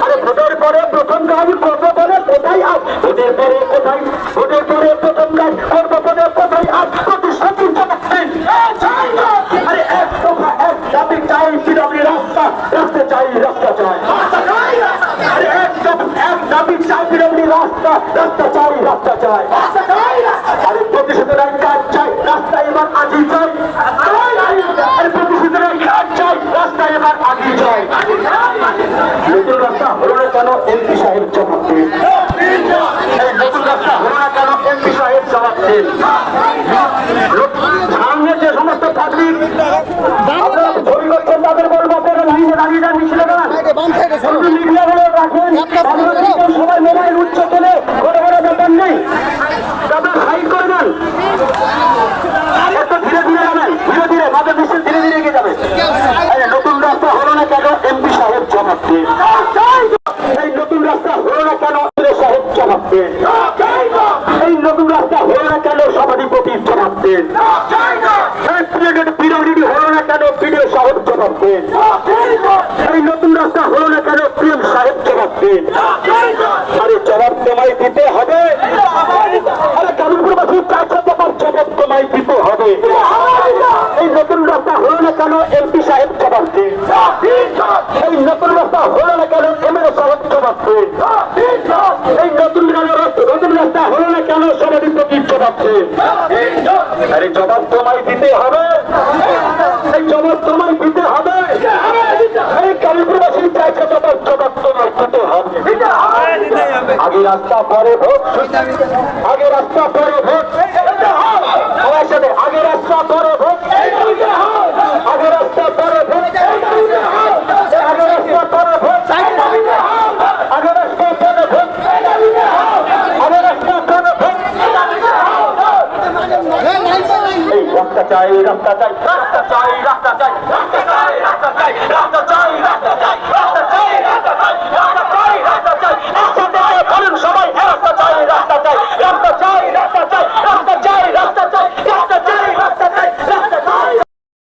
আরে ভোটের পরে প্রথম কাজ করবো বলে কোথায় আজ, ভোটের পরে কোথায়, ভোটের পরে প্রথম কাজ করবো বলে কোথায় আজ, প্রতিশ্রুতির জবাব দিন। আরে এক দফা এক দাবি চাই, বিরোধী রাস্তা, রাস্তা চাই, রাস্তা চাই। আরে এক দফা এক দাবি চাই, বিরোধী রাস্তা, রাস্তা চাই, রাস্তা চাই। আরে প্রতিশোধের কাজ চাই, রাস্তা এবার আজই চাই। আরে প্রতিশোধের কাজ চাই, রাস্তা এবার আজই চাই। নতুন রাস্তা হলো না কেন, এমপি সাহেব জবাব দিন। এই নতুন রাস্তা হলো না কেন, এমপি সাহেব জবাব দিন। সামনে যে সমস্ত পাবলিক আপনারা ছবি করছেন তাদের বলবো আপনারা লাইনে দাঁড়িয়ে যান, মিছিলে দাঁড়ান, মিডিয়াগুলো রাখেন, সবাই মোবাইল উচ্চ তোলে, কোনো কোনো ব্যাপার নেই, তাদের সাইড করে দেন, একটু ধীরে ধীরে যাবেন, ধীরে ধীরে মাঝে মিছিল ধীরে ধীরে এগিয়ে যাবে। নতুন রাস্তা হলো না কেন, এমপি সাহেব জবাব দিন। এই নতুন রাস্তা হলো না কেন, সাহেব জবাব দিন। এই নতুন রাস্তা হলো না কেন, সভাধিপতি জবাব দিন। বিরোধী হলো না কেন, বিডিও সাহেব জবাব দিন। এই নতুন রাস্তা হলো না কেন, প্রিয়ম সাহেব জবাব দিন। আরে জবাব তোমায় দিতে হবে। আরে কারুপুরবাসী চারশো টাকার জবাব তোমায় দিতে হবে। এই নতুন রাস্তা হলো না কেন, এমপি সাহেব জবাব দিন। এই নতুন রাস্তা হলো না কেন, এমএলএ সাহেব জবাব দিন। এই নতুন রাস্তা হলো না কেন, সভাধিপতি জবাব দিন। আরে জবাব তোমায় দিতে হবে। এই জবাব তোমায় দিতে হবে। এই কালীপুরবাসী চাইছে জবাব তোমায় দিতে হবে। আগে রাস্তা পরে ভোট, আগে রাস্তা পরে ভোট, সবার সাথে আগে রাস্তা পরে ভোট, আগে রাস্তা পরে ভোট, আগে রাস্তা পরে ভোট, আগে রাস্তা পরে ভোট, আগে রাস্তা পরে ভোট। এই রাস্তা চাই, রাস্তা চাই, রাস্তা চাই, রাস্তা চাই, রাস্তা চাই, রাস্তা চাই, রাস্তা চাই, রাস্তা চাই, রাস্তা চাই, রাস্তা চাই, রাস্তা চাই, রাস্তা চাই, রাস্তা চাই, বলেন সবাই রাস্তা চাই, রাস্তা চাই, রাস্তা চাই, রাস্তা চাই, রাস্তা